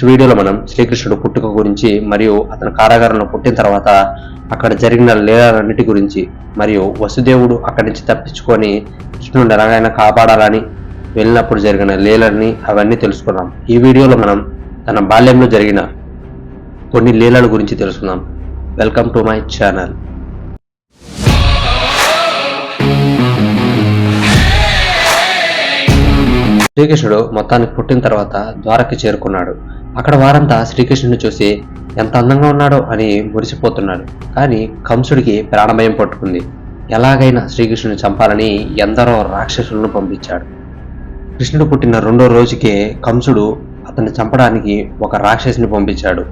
Next వీడియోలో మనం శ్రీకృష్ణుడు పుట్టుక గురించి మరియు అతను కారాగారంలో పుట్టిన తర్వాత అక్కడ జరిగిన లీలలన్నిటి గురించి మరియు వసుదేవుడు అక్కడి నుంచి తప్పించుకొని కృష్ణుడిని ఎలాగైనా కాపాడాలని వెళ్ళినప్పుడు జరిగిన లీలల్ని అవన్నీ తెలుసుకున్నాం. ఈ వీడియోలో మనం తన బాల్యంలో జరిగిన కొన్ని లీలల గురించి తెలుసుకుందాం. Welcome to my channel. శ్రీకృష్ణుడు మొత్తానికి పుట్టిన తర్వాత ద్వారకి చేరుకున్నాడు. అక్కడ వారంతా శ్రీకృష్ణుని చూసి ఎంత అందంగా ఉన్నాడో అని మురిసిపోతున్నాడు. కానీ కంసుడికి ప్రాణభయం పట్టుకుంది. ఎలాగైనా శ్రీకృష్ణుని చంపాలని ఎందరో రాక్షసులను పంపించాడు. కృష్ణుడు పుట్టిన 2వ రోజుకే కంసుడు అతన్ని చంపడానికి ఒక రాక్షసిని పంపించాడు.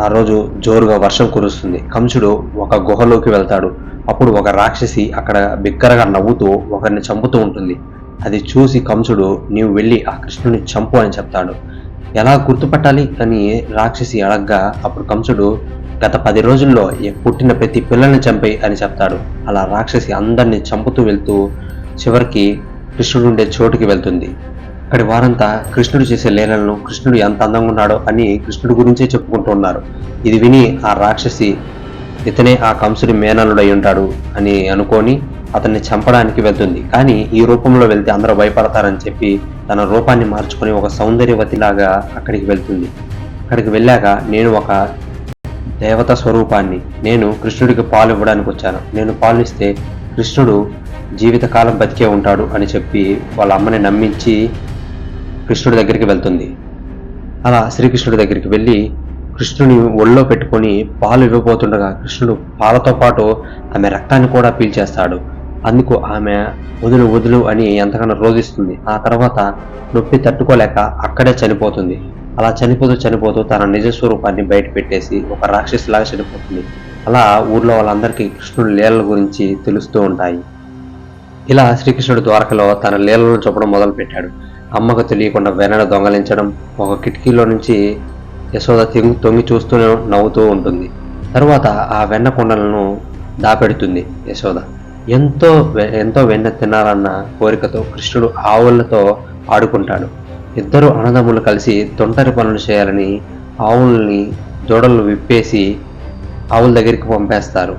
ఆ రోజు జోరుగా వర్షం కురుస్తుంది. కంసుడు ఒక గుహలోకి వెళ్తాడు. అప్పుడు ఒక రాక్షసి అక్కడ బిగ్గరగా నవ్వుతూ ఒకరిని చంపుతూ ఉంటుంది. అది చూసి కంసుడు నీవు వెళ్ళి ఆ కృష్ణుని చంపు అని చెప్తాడు. ఎలా గుర్తుపట్టాలి అని రాక్షసి అడగ్గా అప్పుడు కంసుడు గత 10 రోజుల్లో పుట్టిన ప్రతి పిల్లల్ని చంపే అని చెప్తాడు. అలా రాక్షసి అందరినీ చంపుతూ వెళ్తూ చివరికి కృష్ణుడు ఉండే చోటుకి వెళ్తుంది. అక్కడి వారంతా కృష్ణుడు చేసే లీలలను, కృష్ణుడు ఎంత అందంగా ఉన్నాడో అని కృష్ణుడి గురించే చెప్పుకుంటూ ఉన్నారు. ఇది విని ఆ రాక్షసి ఇతనే ఆ కంసుడి మేనలుడై ఉంటాడు అని అనుకొని అతన్ని చంపడానికి వెళ్తుంది. కానీ ఈ రూపంలో వెళ్తే అందరూ భయపడతారని చెప్పి తన రూపాన్ని మార్చుకొని ఒక సౌందర్యవతిలాగా అక్కడికి వెళ్తుంది. అక్కడికి వెళ్ళాక నేను ఒక దేవత స్వరూపాన్ని, నేను కృష్ణుడికి పాలు ఇవ్వడానికి వచ్చాను, నేను పాలు ఇస్తే కృష్ణుడు జీవితకాలం బతికే ఉంటాడు అని చెప్పి వాళ్ళ అమ్మని నమ్మించి కృష్ణుడి దగ్గరికి వెళ్తుంది. అలా శ్రీకృష్ణుడి దగ్గరికి వెళ్ళి కృష్ణుని ఒళ్ళో పెట్టుకొని పాలు ఇవ్వబోతుండగా కృష్ణుడు పాలతో పాటు ఆమె రక్తాన్ని కూడా పీల్చేస్తాడు. అందుకు ఆమె వదులు వదులు అని ఎంతగానో రోధిస్తుంది. ఆ తర్వాత నొప్పి తట్టుకోలేక అక్కడే చనిపోతుంది. అలా చనిపోతూ తన నిజ స్వరూపాన్ని బయట పెట్టేసి ఒక రాక్షసిలాగా చనిపోతుంది. అలా ఊర్లో వాళ్ళందరికీ కృష్ణుడి లీలల గురించి తెలుస్తూ ఉంటాయి. ఇలా శ్రీకృష్ణుడు ద్వారకలో తన లీలలను చూపడం మొదలు పెట్టాడు. అమ్మకు తెలియకుండా వెన్నను దొంగలించడం, ఒక కిటికీలో నుంచి యశోద తొంగి చూస్తూనే నవ్వుతూ ఉంటుంది. తరువాత ఆ వెన్న కొండలను దాపెడుతుంది యశోద. ఎంతో వెన్న తినాలన్న కోరికతో కృష్ణుడు ఆవులతో ఆడుకుంటాడు. ఇద్దరు అన్నదమ్ములు కలిసి తొంటరి పనులు చేయాలని ఆవుల్ని దూడలు విప్పేసి ఆవుల దగ్గరికి పంపేస్తారు.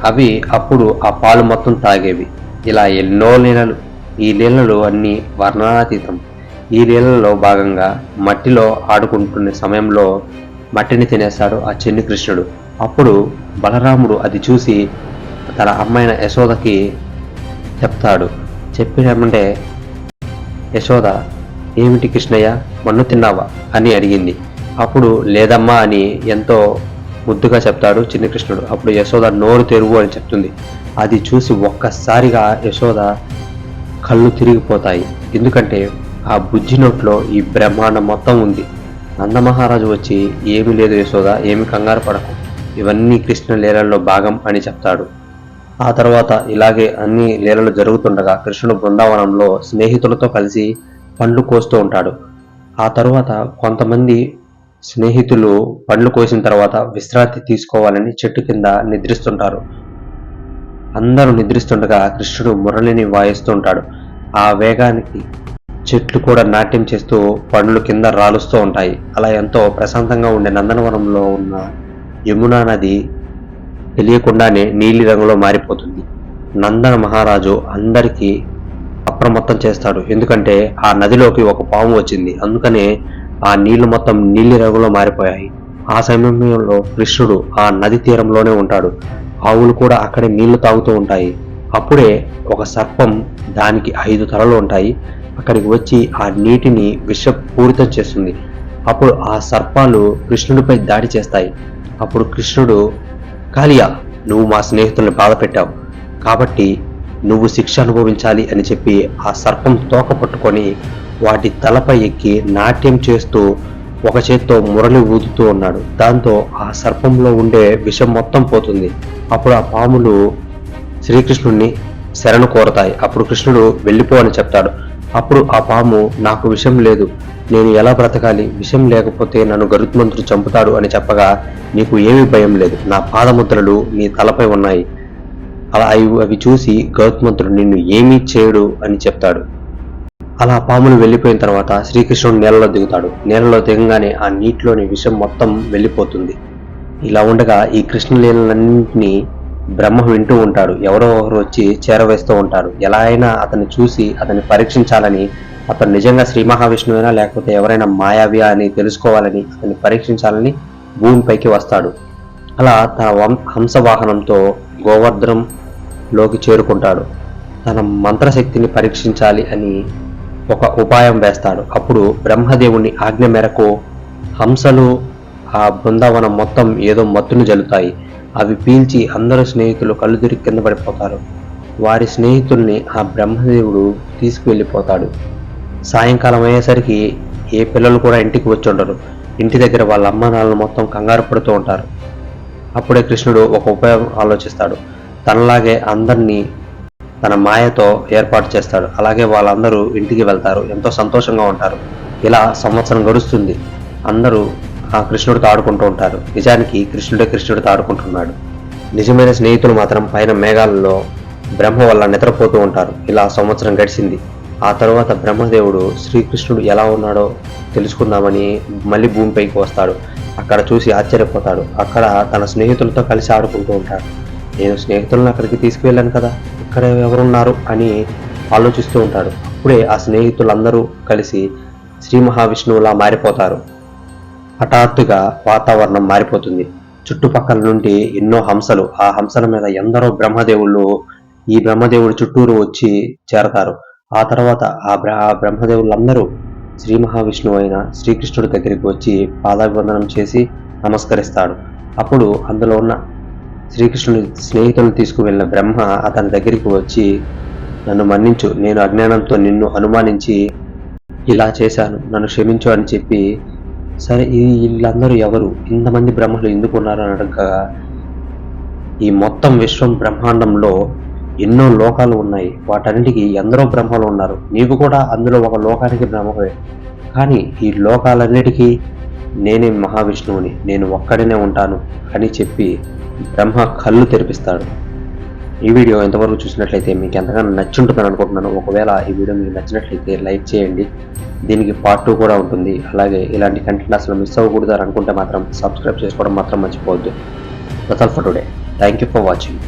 అవి అప్పుడు ఆ పాలు మొత్తం తాగేవి. ఇలా ఎన్నో లీలలు. ఈ లీలలు అన్నీ వర్ణనాతీతం. ఈ లీలలో భాగంగా మట్టిలో ఆడుకుంటున్న సమయంలో మట్టిని తినేస్తాడు ఆ చిన్ని కృష్ణుడు. అప్పుడు బలరాముడు అది చూసి తన అమ్మైన యశోదకి చెప్తాడు. చెప్పినామంటే యశోద ఏమిటి కృష్ణయ్య, మన్ను తిన్నావా అని అడిగింది. అప్పుడు లేదమ్మా అని ఎంతో ముద్దుగా చెప్తాడు చిన్ని కృష్ణుడు. అప్పుడు యశోద నోరు తెరువు అని చెప్తుంది. అది చూసి ఒక్కసారిగా యశోద కళ్ళు తిరిగిపోతాయి. ఎందుకంటే ఆ బుజ్జి నోట్లో ఈ బ్రహ్మాండం మొత్తం ఉంది. నందమహారాజు వచ్చి ఏమీ లేదు యశోద, ఏమి కంగారు పడకు, ఇవన్నీ కృష్ణ లీలల్లో భాగం అని చెప్తాడు. ఆ తర్వాత ఇలాగే అన్ని లీలలు జరుగుతుండగా కృష్ణుడు బృందావనంలో స్నేహితులతో కలిసి పండ్లు కోస్తూ ఉంటాడు. ఆ తర్వాత కొంతమంది స్నేహితులు పండ్లు కోసిన తర్వాత విశ్రాంతి తీసుకోవాలని చెట్టు కింద నిద్రిస్తుంటారు. అందరూ నిద్రిస్తుండగా కృష్ణుడు మురళిని వాయిస్తూ ఉంటాడు. ఆ వేగానికి చెట్లు కూడా నాట్యం చేస్తూ పండ్లు కింద రాలుస్తూ ఉంటాయి. అలా ఎంతో ప్రశాంతంగా ఉండే నందనవనంలో ఉన్న యమునా నది తెలియకుండానే నీలి రంగులో మారిపోతుంది. నందన మహారాజు అందరికీ అప్రమత్తం చేస్తాడు. ఎందుకంటే ఆ నదిలోకి ఒక పాము వచ్చింది. అందుకనే ఆ నీళ్లు మొత్తం నీలి రంగులో మారిపోయాయి. ఆ సమయంలో కృష్ణుడు ఆ నది తీరంలోనే ఉంటాడు. ఆవులు కూడా అక్కడే నీళ్లు తాగుతూ ఉంటాయి. అప్పుడే ఒక సర్పం, దానికి 5 తలలు ఉంటాయి, అక్కడికి వచ్చి ఆ నీటిని విషపూరితం చేస్తుంది. అప్పుడు ఆ సర్పాలు కృష్ణుడిపై దాడి చేస్తాయి. అప్పుడు కృష్ణుడు, కాళియా, నువ్వు మా స్నేహితుల్ని బాధ పెట్టావు కాబట్టి నువ్వు శిక్ష అనుభవించాలి అని చెప్పి ఆ సర్పం తోక పట్టుకొని వాటి తలపై ఎక్కి నాట్యం చేస్తూ ఒక చేత్తో మురళి ఊదుతూ ఉన్నాడు. దాంతో ఆ సర్పంలో ఉండే విషం మొత్తం పోతుంది. అప్పుడు ఆ పాములు శ్రీకృష్ణుడిని శరణు కోరతాయి. అప్పుడు కృష్ణుడు వెళ్ళిపో అని చెప్తాడు. అప్పుడు ఆ పాము, నాకు విషం లేదు, నేను ఎలా బ్రతకాలి, విషం లేకపోతే నన్ను గరుత్మంతుడు చంపుతాడు అని చెప్పగా, నీకు ఏమీ భయం లేదు, నా పాదముద్రలు నీ తలపై ఉన్నాయి, అలా అవి చూసి గరుత్మంతుడు నిన్ను ఏమీ చేయడు అని చెప్తాడు. అలా పాములు వెళ్ళిపోయిన తర్వాత శ్రీకృష్ణుడు నీళ్ళలో దిగుతాడు. నీళ్ళలో దిగంగానే ఆ నీటిలోని విషం మొత్తం వెళ్ళిపోతుంది. ఇలా ఉండగా ఈ కృష్ణ లీలలన్నింటినీ బ్రహ్మ వింటూ ఉంటాడు. ఎవరో ఒకరు వచ్చి చేరవేస్తూ ఉంటారు. ఎలా అయినా అతన్ని చూసి అతన్ని పరీక్షించాలని, అతను నిజంగా శ్రీ మహావిష్ణువేనా లేకపోతే ఎవరైనా మాయావియా అని తెలుసుకోవాలని, అతన్ని పరీక్షించాలని భూమిపైకి వస్తాడు. అలా తన హంసవాహనంతో గోవర్ధనంలోకి చేరుకుంటాడు. తన మంత్రశక్తిని పరీక్షించాలి అని ఒక ఉపాయం వేస్తాడు. అప్పుడు బ్రహ్మదేవుని ఆజ్ఞ మేరకు హంసలు ఆ బృందావనం మొత్తం ఏదో మత్తును జల్లుతాయి. అవి పీల్చి అందరూ స్నేహితులు కళ్ళు తిరిగి కింద పడిపోతారు. వారి స్నేహితుల్ని ఆ బ్రహ్మదేవుడు తీసుకువెళ్ళిపోతాడు. సాయంకాలం అయ్యేసరికి ఏ పిల్లలు కూడా ఇంటికి వచ్చి ఉండరు. ఇంటి దగ్గర వాళ్ళ అమ్మ నాన్నలు మొత్తం కంగారు పడుతూ ఉంటారు. అప్పుడే కృష్ణుడు ఒక ఉపాయం ఆలోచిస్తాడు. తనలాగే అందరినీ తన మాయతో ఏర్పాటు చేస్తాడు. అలాగే వాళ్ళందరూ ఇంటికి వెళ్తారు. ఎంతో సంతోషంగా ఉంటారు. ఇలా సంవత్సరం గడుస్తుంది. అందరూ ఆ కృష్ణుడితో ఆడుకుంటూ ఉంటారు. నిజానికి కృష్ణుడితో ఆడుకుంటున్నాడు. నిజమైన స్నేహితులు మాత్రం పైన మేఘాలలో బ్రహ్మ వల్ల నిద్రపోతూ ఉంటారు. ఇలా సంవత్సరం గడిచింది. ఆ తరువాత బ్రహ్మదేవుడు శ్రీకృష్ణుడు ఎలా ఉన్నాడో తెలుసుకుందామని మళ్ళీ భూమిపైకి వస్తాడు. అక్కడ చూసి ఆశ్చర్యపోతాడు. అక్కడ తన స్నేహితులతో కలిసి ఆడుకుంటూ ఉంటాడు. నేను స్నేహితులను అక్కడికి తీసుకువెళ్ళాను కదా, ఇక్కడ ఎవరున్నారు అని ఆలోచిస్తూ ఉంటాడు. అప్పుడే ఆ స్నేహితులందరూ కలిసి శ్రీ మహావిష్ణువులా మారిపోతారు. హఠాత్తుగా వాతావరణం మారిపోతుంది. చుట్టుపక్కల నుండి ఎన్నో హంసలు, ఆ హంసల మీద ఎందరో బ్రహ్మదేవుళ్ళు ఈ బ్రహ్మదేవుడి చుట్టూరు వచ్చి చేరతారు. ఆ తర్వాత ఆ బ్రహ్మదేవులందరూ శ్రీ మహావిష్ణువు అయిన శ్రీకృష్ణుడి దగ్గరికి వచ్చి పాదాభివందనం చేసి నమస్కరిస్తాడు. అప్పుడు అందులో ఉన్న శ్రీకృష్ణుని స్నేహితులను తీసుకువెళ్ళిన బ్రహ్మ అతని దగ్గరికి వచ్చి, నన్ను మన్నించు, నేను అజ్ఞానంతో నిన్ను అనుమానించి ఇలా చేశాను, నన్ను క్షమించు అని చెప్పి, సరే వీళ్ళందరూ ఎవరు, ఇంతమంది బ్రహ్మలు ఎందుకు ఉన్నారు అని అడగగా, ఈ మొత్తం విశ్వం బ్రహ్మాండంలో ఎన్నో లోకాలు ఉన్నాయి. వాటన్నిటికీ ఎందరో బ్రహ్మలు ఉన్నారు. నీకు కూడా అందులో ఒక లోకానికి బ్రహ్మవే. కానీ ఈ లోకాలన్నిటికీ నేనే మహావిష్ణువుని, నేను ఒక్కడినే ఉంటాను అని చెప్పి బ్రహ్మ కళ్ళు తెరిపిస్తాడు. ఈ వీడియో ఎంతవరకు చూసినట్లయితే మీకు ఎంతగానో నచ్చుంటుందని అనుకుంటున్నాను. ఒకవేళ ఈ వీడియో మీకు నచ్చినట్లయితే లైక్ చేయండి. దీనికి పార్ట్ 2 కూడా ఉంటుంది. అలాగే ఇలాంటి కంటెంట్ అసలు మిస్ అవ్వకూడదు అనుకుంటే మాత్రం సబ్స్క్రైబ్ చేసుకోవడం మాత్రం మర్చిపోవద్దు. That's all for today. Thank you for watching.